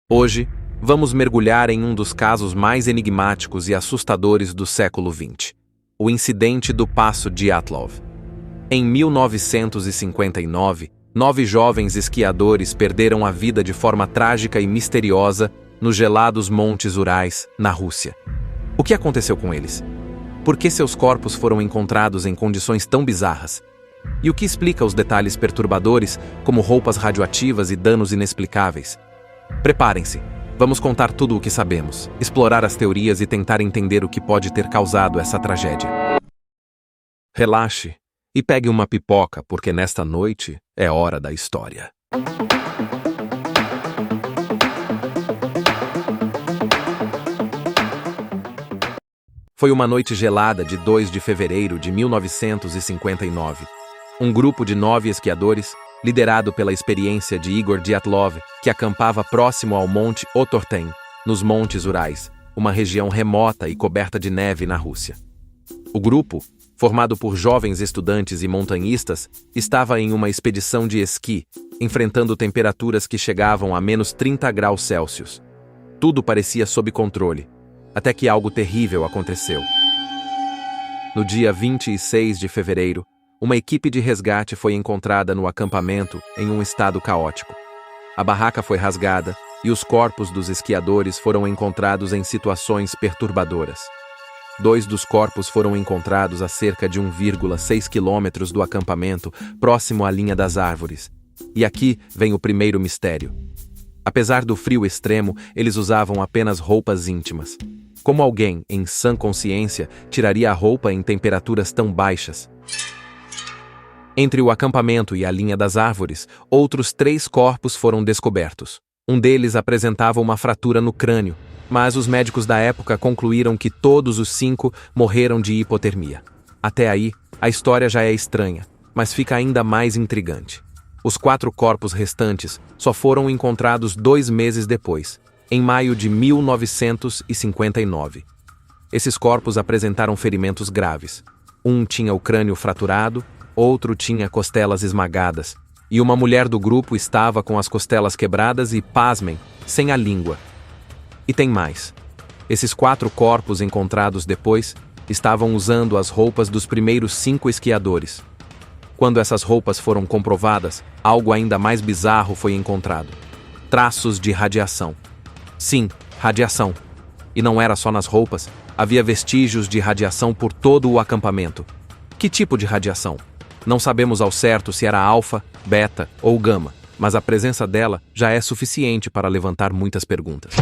Hoje, vamos mergulhar em um dos casos mais enigmáticos e assustadores do século XX, o incidente do Passo Dyatlov. Em 1959, 9 jovens esquiadores perderam a vida de forma trágica e misteriosa nos gelados Montes Urais, na Rússia. O que aconteceu com eles? Por que seus corpos foram encontrados em condições tão bizarras? E o que explica os detalhes perturbadores, como roupas radioativas e danos inexplicáveis? Preparem-se, vamos contar tudo o que sabemos, explorar as teorias e tentar entender o que pode ter causado essa tragédia. Relaxe e pegue uma pipoca, porque nesta noite é hora da história. Foi uma noite gelada de 2 de fevereiro de 1959. Um grupo de 9 esquiadores, liderado pela experiência de Igor Dyatlov, que acampava próximo ao Monte Otorten, nos Montes Urais, uma região remota e coberta de neve na Rússia. O grupo, formado por jovens estudantes e montanhistas, estava em uma expedição de esqui, enfrentando temperaturas que chegavam a menos 30 graus Celsius. Tudo parecia sob controle, até que algo terrível aconteceu. No dia 26 de fevereiro, uma equipe de resgate foi encontrada no acampamento em um estado caótico. A barraca foi rasgada e os corpos dos esquiadores foram encontrados em situações perturbadoras. 2 dos corpos foram encontrados a cerca de 1,6 quilômetros do acampamento, próximo à linha das árvores. E aqui vem o primeiro mistério. Apesar do frio extremo, eles usavam apenas roupas íntimas. Como alguém, em sã consciência, tiraria a roupa em temperaturas tão baixas? Entre o acampamento e a linha das árvores, outros 3 corpos foram descobertos. Um deles apresentava uma fratura no crânio, mas os médicos da época concluíram que todos os 5 morreram de hipotermia. Até aí, a história já é estranha, mas fica ainda mais intrigante. Os 4 corpos restantes só foram encontrados 2 meses depois, em maio de 1959. Esses corpos apresentaram ferimentos graves. Um tinha o crânio fraturado, outro tinha costelas esmagadas, e uma mulher do grupo estava com as costelas quebradas e, pasmem, sem a língua. E tem mais. Esses 4 corpos encontrados depois estavam usando as roupas dos primeiros 5 esquiadores. Quando essas roupas foram comprovadas, algo ainda mais bizarro foi encontrado. Traços de radiação. Sim, radiação. E não era só nas roupas, havia vestígios de radiação por todo o acampamento. Que tipo de radiação? Não sabemos ao certo se era alfa, beta ou gama, mas a presença dela já é suficiente para levantar muitas perguntas.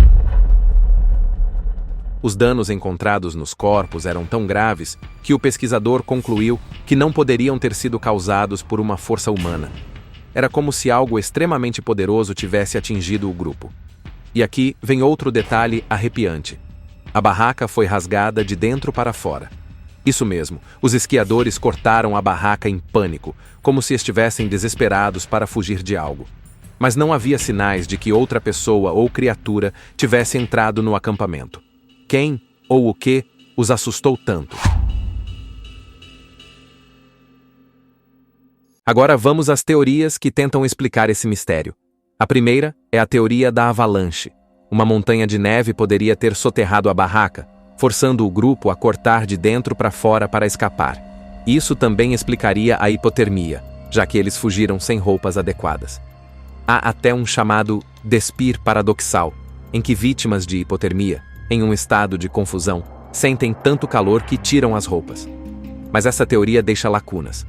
Os danos encontrados nos corpos eram tão graves que o pesquisador concluiu que não poderiam ter sido causados por uma força humana. Era como se algo extremamente poderoso tivesse atingido o grupo. E aqui vem outro detalhe arrepiante. A barraca foi rasgada de dentro para fora. Isso mesmo, os esquiadores cortaram a barraca em pânico, como se estivessem desesperados para fugir de algo. Mas não havia sinais de que outra pessoa ou criatura tivesse entrado no acampamento. Quem ou o que os assustou tanto? Agora vamos às teorias que tentam explicar esse mistério. A primeira é a teoria da avalanche. Uma montanha de neve poderia ter soterrado a barraca, forçando o grupo a cortar de dentro para fora para escapar. Isso também explicaria a hipotermia, já que eles fugiram sem roupas adequadas. Há até um chamado despir paradoxal, em que vítimas de hipotermia, em um estado de confusão, sentem tanto calor que tiram as roupas. Mas essa teoria deixa lacunas.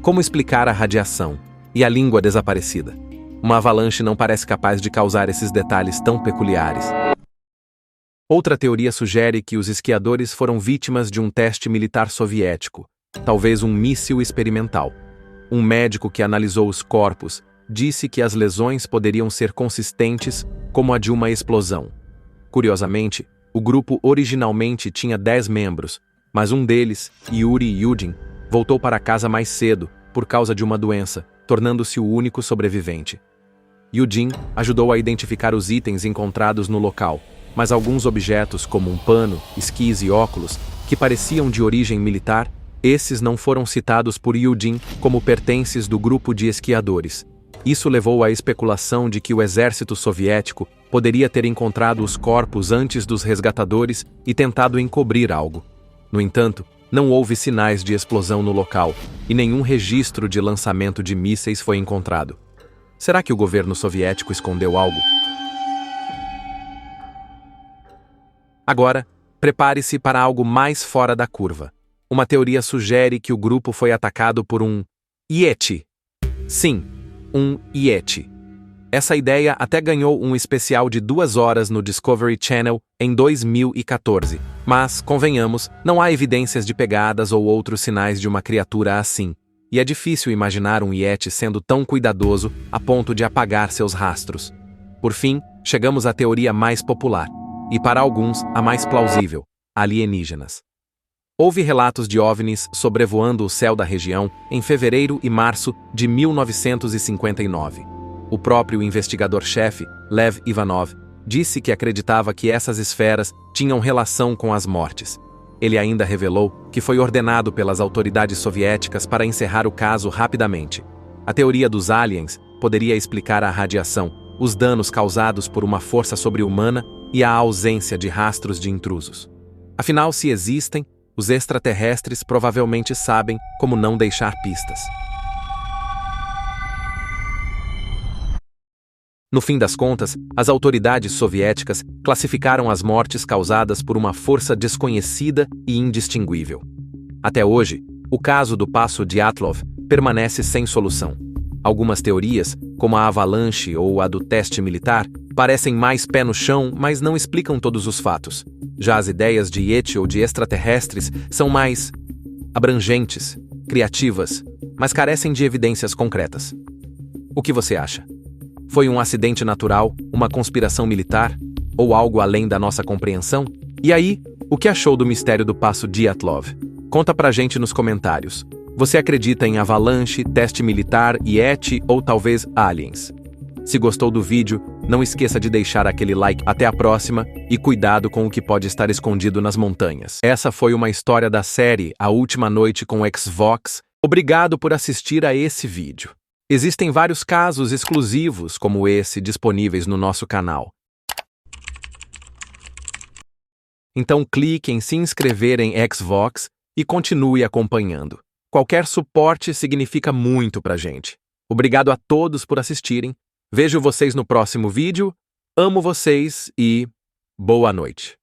Como explicar a radiação e a língua desaparecida? Uma avalanche não parece capaz de causar esses detalhes tão peculiares. Outra teoria sugere que os esquiadores foram vítimas de um teste militar soviético, talvez um míssil experimental. Um médico que analisou os corpos disse que as lesões poderiam ser consistentes como a de uma explosão. Curiosamente, o grupo originalmente tinha 10 membros, mas um deles, Yuri Yudin, voltou para casa mais cedo por causa de uma doença, tornando-se o único sobrevivente. Yudin ajudou a identificar os itens encontrados no local, mas alguns objetos, como um pano, esquis e óculos, que pareciam de origem militar, esses não foram citados por Yudin como pertences do grupo de esquiadores, Isso levou à especulação de que o exército soviético poderia ter encontrado os corpos antes dos resgatadores e tentado encobrir algo. No entanto, não houve sinais de explosão no local e nenhum registro de lançamento de mísseis foi encontrado. Será que o governo soviético escondeu algo? Agora, prepare-se para algo mais fora da curva. Uma teoria sugere que o grupo foi atacado por um Yeti. Sim, um Yeti. Essa ideia até ganhou um especial de 2 horas no Discovery Channel em 2014. Mas, convenhamos, não há evidências de pegadas ou outros sinais de uma criatura assim. E é difícil imaginar um Yeti sendo tão cuidadoso a ponto de apagar seus rastros. Por fim, chegamos à teoria mais popular. E para alguns, a mais plausível: alienígenas. Houve relatos de OVNIs sobrevoando o céu da região em fevereiro e março de 1959. O próprio investigador-chefe, Lev Ivanov, disse que acreditava que essas esferas tinham relação com as mortes. Ele ainda revelou que foi ordenado pelas autoridades soviéticas para encerrar o caso rapidamente. A teoria dos aliens poderia explicar a radiação, os danos causados por uma força sobre-humana e a ausência de rastros de intrusos. Afinal, se existem, os extraterrestres provavelmente sabem como não deixar pistas. No fim das contas, as autoridades soviéticas classificaram as mortes causadas por uma força desconhecida e indistinguível. Até hoje, o caso do Passo Dyatlov permanece sem solução. Algumas teorias, como a avalanche ou a do teste militar, parecem mais pé no chão, mas não explicam todos os fatos. Já as ideias de Yeti ou de extraterrestres são mais abrangentes, criativas, mas carecem de evidências concretas. O que você acha? Foi um acidente natural, uma conspiração militar, ou algo além da nossa compreensão? E aí, o que achou do mistério do Passo Dyatlov? Conta pra gente nos comentários. Você acredita em avalanche, teste militar, Yeti ou talvez aliens? Se gostou do vídeo, não esqueça de deixar aquele like. Até a próxima e cuidado com o que pode estar escondido nas montanhas. Essa foi uma história da série A Última Noite com Xvox. Obrigado por assistir a esse vídeo. Existem vários casos exclusivos como esse disponíveis no nosso canal. Então clique em se inscrever em Xvox e continue acompanhando. Qualquer suporte significa muito pra gente. Obrigado a todos por assistirem. Vejo vocês no próximo vídeo. Amo vocês e boa noite.